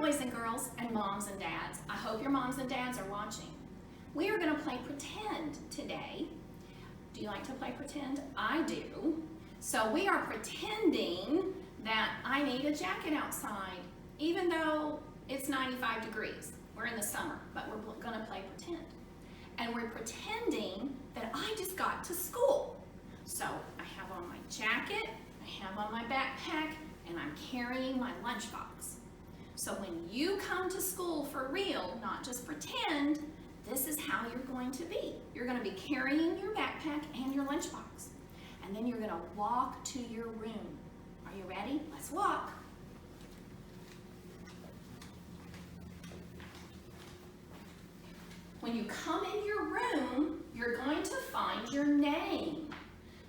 boys and girls, and moms and dads. I hope your moms and dads are watching. We are going to play pretend today. Do you like to play pretend? I do. So we are pretending that I need a jacket outside, even though it's 95 degrees. We're in the summer, but we're going to play pretend. And we're pretending that I just got to school. So I have on my jacket, I have on my backpack, and I'm carrying my lunchbox. So when you come to school for real, not just pretend, this is how you're going to be. You're going to be carrying your backpack and your lunchbox. And then you're going to walk to your room. Are you ready? Let's walk. When you come in your room, you're going to find your name.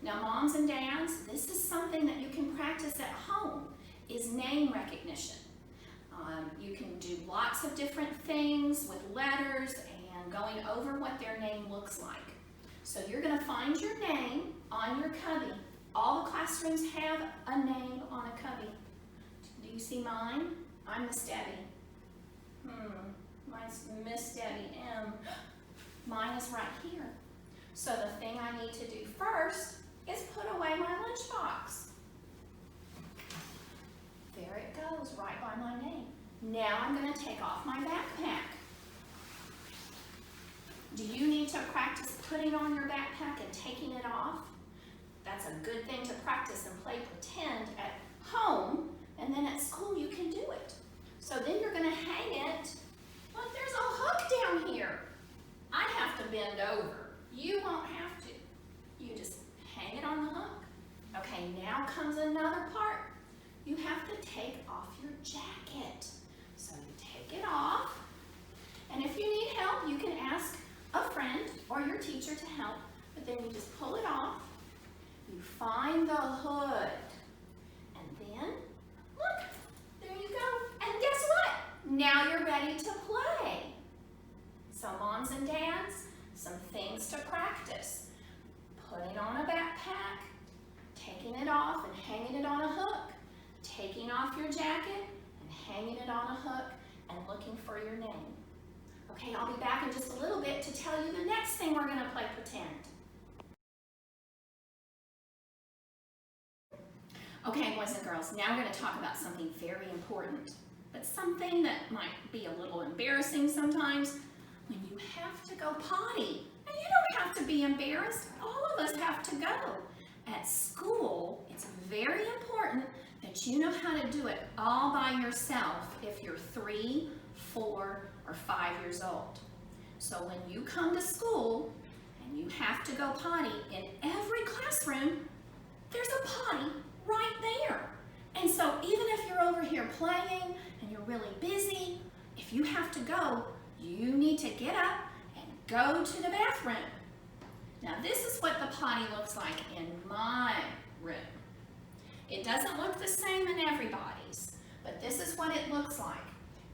Now, moms and dads, this is something that you can practice at home, is name recognition. You can do lots of different things with letters and going over what their name looks like. So you're going to find your name on your cubby. All the classrooms have a name on a cubby. Do you see mine? I'm Miss Debbie. Mine's Miss Debbie M. Mine is right here. So the thing I need to do first is put away my lunchbox. There it goes, right by my name. Now I'm going to take off my backpack. Do you need to practice putting on your backpack and taking it off? That's a good thing to practice and play pretend at home, and then at school you can do it. So then you're going to hang it. Look, there's a hook down here. I have to bend over. You won't have to. You just hang it on the hook. Okay, now comes another part. You have to take off your jacket. So you take it off, and if you need help, you can ask a friend or your teacher to help, but then you just pull it off. You find the hood, and then, look, there you go. And guess what? Now you're ready to play. So moms and dads, some things to practice. Putting on a backpack, taking it off and hanging it on a hook, taking off your jacket and hanging it on a hook, and looking for your name. Okay, I'll be back in just a little bit to tell you the next thing we're going to play pretend. Okay, boys and girls, now we're going to talk about something very important, but something that might be a little embarrassing sometimes. When you have to go potty, and you don't have to be embarrassed, all of us have to go. At school, it's very important that you know how to do it all by yourself if you're 3, 4, or 5 years old. So when you come to school and you have to go potty, in every classroom, there's a potty right there. And so even if you're over here playing and you're really busy, if you have to go, you need to get up and go to the bathroom. Now this is what the potty looks like in my room. It doesn't look the same in everybody's, but this is what it looks like.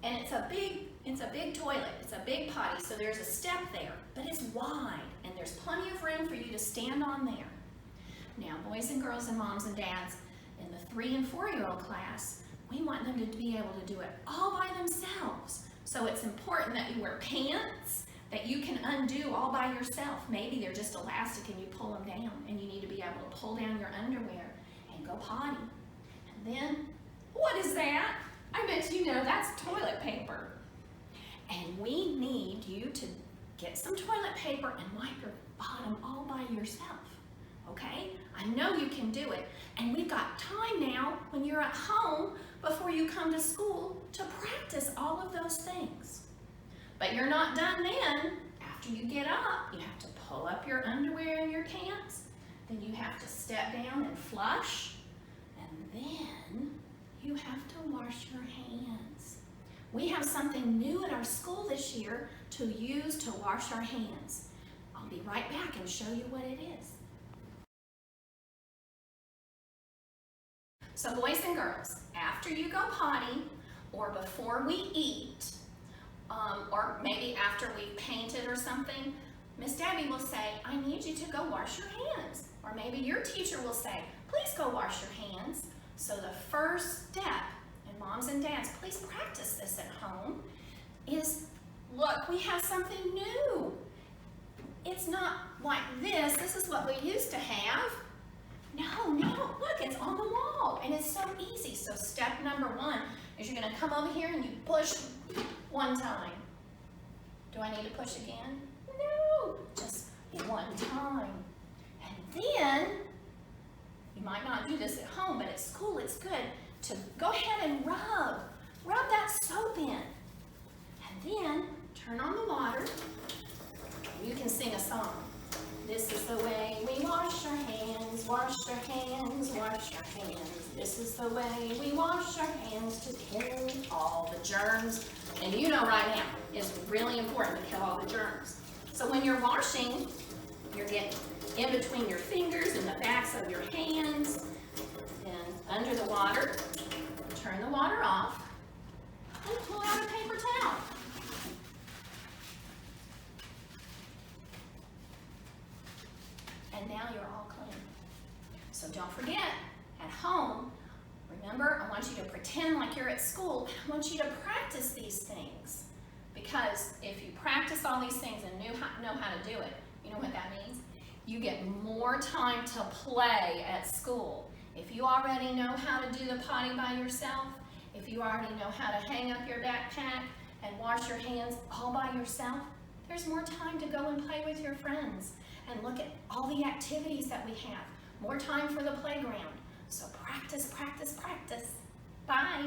And it's a big toilet, it's a big potty, so there's a step there, but it's wide, and there's plenty of room for you to stand on there. Now, boys and girls and moms and dads, in the 3- and 4-year-old class, we want them to be able to do it all by themselves. So it's important that you wear pants that you can undo all by yourself. Maybe they're just elastic and you pull them down, and you need to be able to pull down your underwear and go potty. And then, what is that? I bet you know that's toilet paper. And we need you to get some toilet paper and wipe your bottom all by yourself, okay? I know you can do it. And we've got time now when you're at home before you come to school to practice all of those things. But you're not done then. After you get up, you have to pull up your underwear and your pants. Then you have to step down and flush. And then you have to wash your hands. We have something new at our school this year to use to wash our hands. I'll be right back and show you what it is. So boys and girls, after you go potty, or before we eat, or maybe after we've painted or something, Miss Debbie will say, I need you to go wash your hands. Or maybe your teacher will say, please go wash your hands. So the first step in moms and dads dads, please practice this at home, is look, we have something new. It's not like this. This is what we used to have. No, look, it's on the wall, and it's so easy. So step number one is you're going to come over here and you push one time. Do I need to push again? No, just one time. And then, you might not do this at home, but at school it's good to go ahead and rub that soap in. And then, turn on the water. You can sing a song. This is the way we wash our hands, wash our hands, wash our hands. This is the way we wash our hands to kill all the germs. And you know right now, it's really important to kill all the germs. So when you're washing, you're getting in between your fingers and the backs of your hands. And under the water, turn the water off and pull out a paper towel. And now you're all clean. So don't forget, at home, remember, I want you to pretend like you're at school. I want you to practice these things. Because if you practice all these things and know how to do it, you know what that means? You get more time to play at school. If you already know how to do the potty by yourself, if you already know how to hang up your backpack and wash your hands all by yourself, there's more time to go and play with your friends and look at all the activities that we have. More time for the playground. So practice, practice, practice. Bye.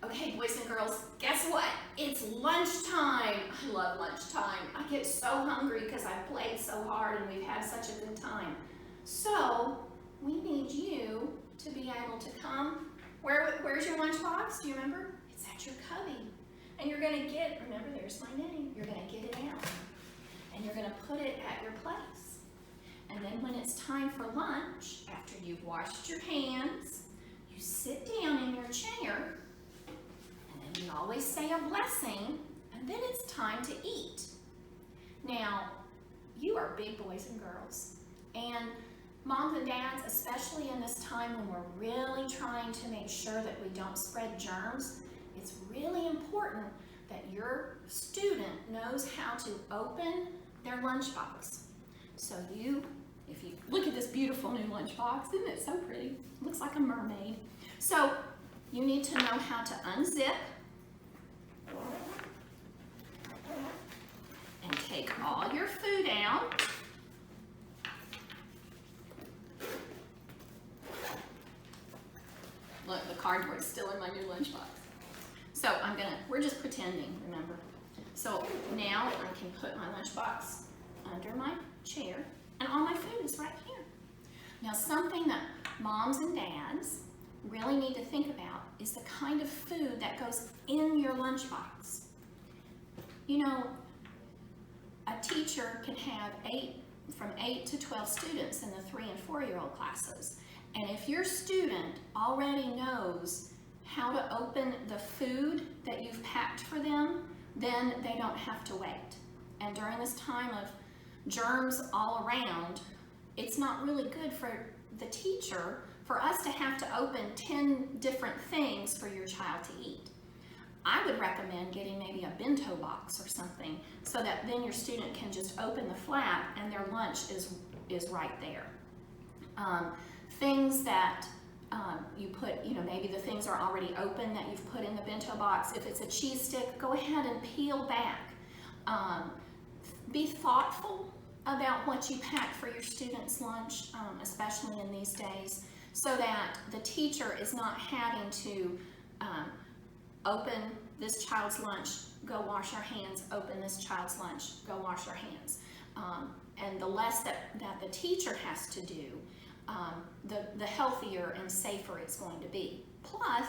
Okay, boys and girls, guess what? It's lunchtime. I love lunchtime. I get so hungry because I've played so hard and we've had such a good time. So we need you to be able to come. Where's your lunchbox? Do you remember? It's at your cubby. And you're going to get, remember, there's my name. You're going to get it out. And you're going to put it at your place. And then when it's time for lunch, after you've washed your hands, you sit down in your chair. And then we always say a blessing. And then it's time to eat. Now, you are big boys and girls. And moms and dads, especially in this time when we're really trying to make sure that we don't spread germs, it's really important that your student knows how to open their lunchbox. So if you look at this beautiful new lunchbox, isn't it so pretty? It looks like a mermaid. So you need to know how to unzip and take all your food out. Look, the cardboard's still in my new lunchbox. So we're just pretending, remember? So now I can put my lunchbox under my chair and all my food is right here. Now something that moms and dads really need to think about is the kind of food that goes in your lunchbox. You know, a teacher can have from 8 to 12 students in the 3 and 4-year-old classes. And if your student already knows how to open the food that you've packed for them, then they don't have to wait. And during this time of germs all around, it's not really good for the teacher for us to have to open 10 different things for your child to eat. I would recommend getting maybe a bento box or something so that then your student can just open the flap and their lunch is right there. Things that you put, maybe the things are already open that you've put in the bento box. If it's a cheese stick, go ahead and peel back. Be thoughtful about what you pack for your students' lunch, especially in these days, so that the teacher is not having to open this child's lunch, go wash our hands, open this child's lunch, go wash our hands. And the less that the teacher has to do, the healthier and safer it's going to be. Plus,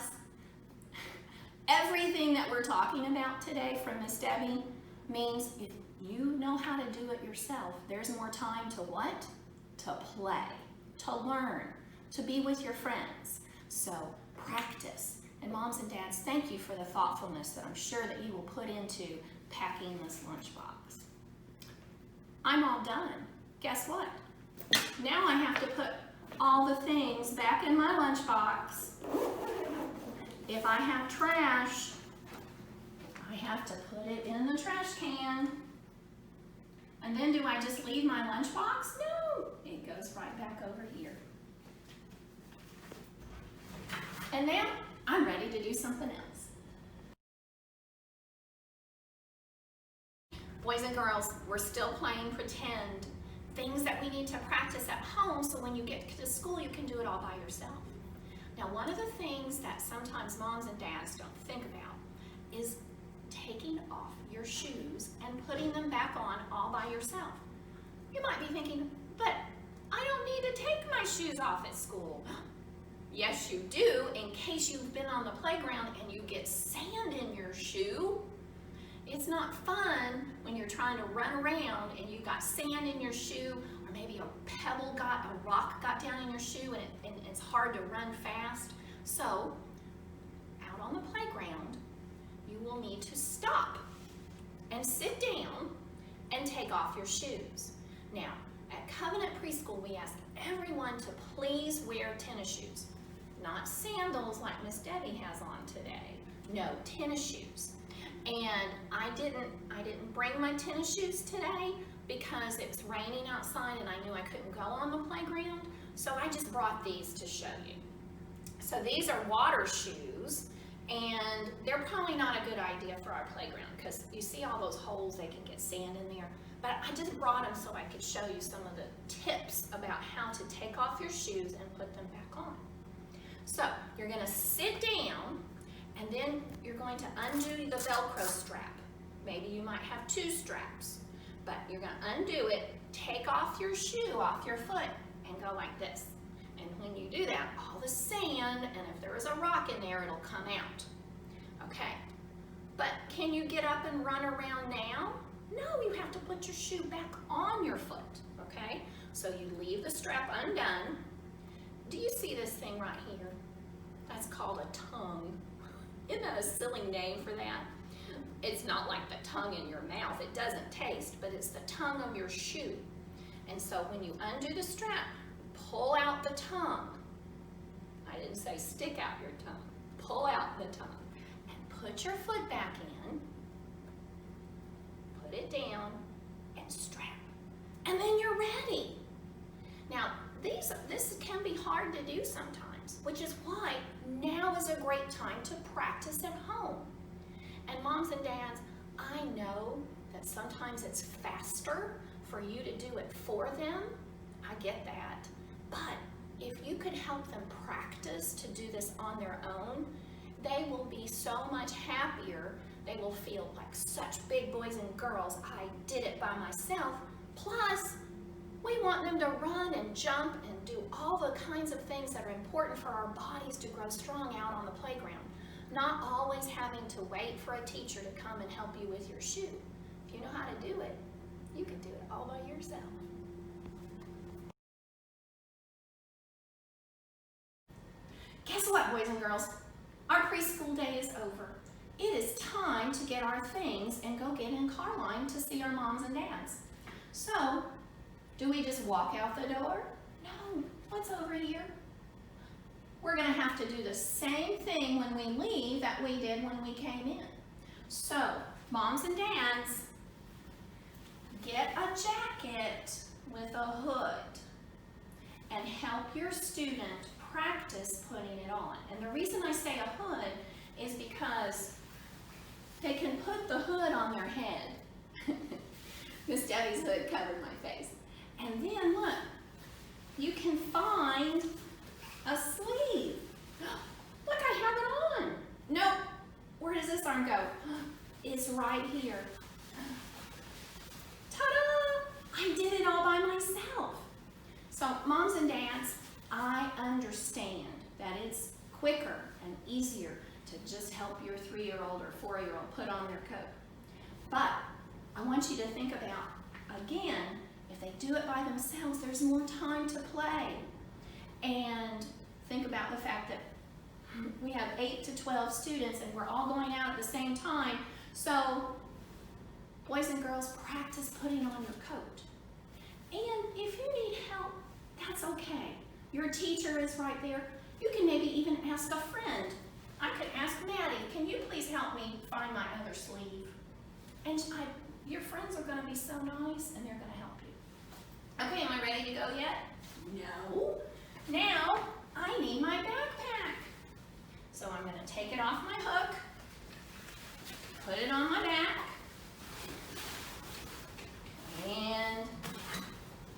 everything that we're talking about today from Miss Debbie means if you know how to do it yourself, there's more time to what? To play, to learn, to be with your friends. So practice. And moms and dads, thank you for the thoughtfulness that I'm sure that you will put into packing this lunchbox. I'm all done. Guess what? Now I have to put all the things back in my lunchbox. If I have trash, I have to put it in the trash can. And then do I just leave my lunchbox? No, it goes right back over here. And now I'm ready to do something else. Boys and girls, we're still playing pretend. Things that we need to practice at home so when you get to school you can do it all by yourself. Now, one of the things that sometimes moms and dads don't think about is taking off your shoes and putting them back on all by yourself. You might be thinking, but I don't need to take my shoes off at school. Yes, you do, in case you've been on the playground and you get sand in your shoe. It's not fun when you're trying to run around and you got sand in your shoe, or maybe a rock got down in your shoe and it's hard to run fast. So, out on the playground, you will need to stop and sit down and take off your shoes. Now, at Covenant Preschool, we ask everyone to please wear tennis shoes. Not sandals like Miss Debbie has on today. No, tennis shoes. And I didn't bring my tennis shoes today because it was raining outside and I knew I couldn't go on the playground. So I just brought these to show you. So these are water shoes, and they're probably not a good idea for our playground because you see all those holes, they can get sand in there. But I just brought them so I could show you some of the tips about how to take off your shoes and put them back on. So you're going to sit down, and then you're going to undo the Velcro strap. Maybe you might have 2 straps, but you're going to undo it, take off your shoe off your foot, and go like this. And when you do that, all the sand, and if there is a rock in there, it'll come out. Okay, but can you get up and run around now? No, you have to put your shoe back on your foot, okay? So you leave the strap undone. Do you see this thing right here? That's called a tongue. Isn't that a silly name for that? It's not like the tongue in your mouth. It doesn't taste, but it's the tongue of your shoe. And so when you undo the strap, pull out the tongue. I didn't say stick out your tongue. Pull out the tongue and put your foot back in. Put it down and strap. And then you're ready. Now, this can be hard to do sometimes, which is why now is a great time to practice at home. And moms and dads, I know that sometimes it's faster for you to do it for them. I get that. But if you could help them practice to do this on their own, they will be so much happier. They will feel like such big boys and girls. I did it by myself. Plus, we want them to run and jump and do all the kinds of things that are important for our bodies to grow strong out on the playground. Not always having to wait for a teacher to come and help you with your shoe. If you know how to do it, you can do it all by yourself. Guess what, boys and girls? Our preschool day is over. It is time to get our things and go get in car line to see our moms and dads. So, do we just walk out the door? No. What's over here? We're going to have to do the same thing when we leave that we did when we came in. So, moms and dads, get a jacket with a hood and help your student practice putting it on. And the reason I say a hood is because they can put the hood on their head. Miss Debbie's hood covered my face. And then look, you can find a sleeve. Look, I have it on. Nope. Where does this arm go? It's right here. Ta-da! I did it all by myself. So moms and dads, I understand that it's quicker and easier to just help your 3-year-old or 4-year-old put on their coat. But I want you to think about, again, if they do it by themselves, there's more time to play. And think about the fact that we have 8 to 12 students and we're all going out at the same time. So, boys and girls, practice putting on your coat. And if you need help, that's okay. Your teacher is right there. You can maybe even ask a friend. I could ask Maddie, can you please help me find my other sleeve? And your friends are going to be so nice, and they're going to help you. Okay, am I ready to go yet? No. Now, I need my backpack. So I'm going to take it off my hook, put it on my back, and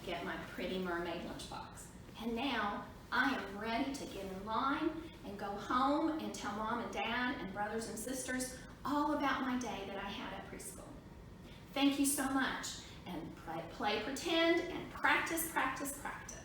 get my pretty mermaid lunchbox. And now I am ready to get in line and go home and tell Mom and Dad and brothers and sisters all about my day that I had at preschool. Thank you so much, and play pretend and practice, practice, practice.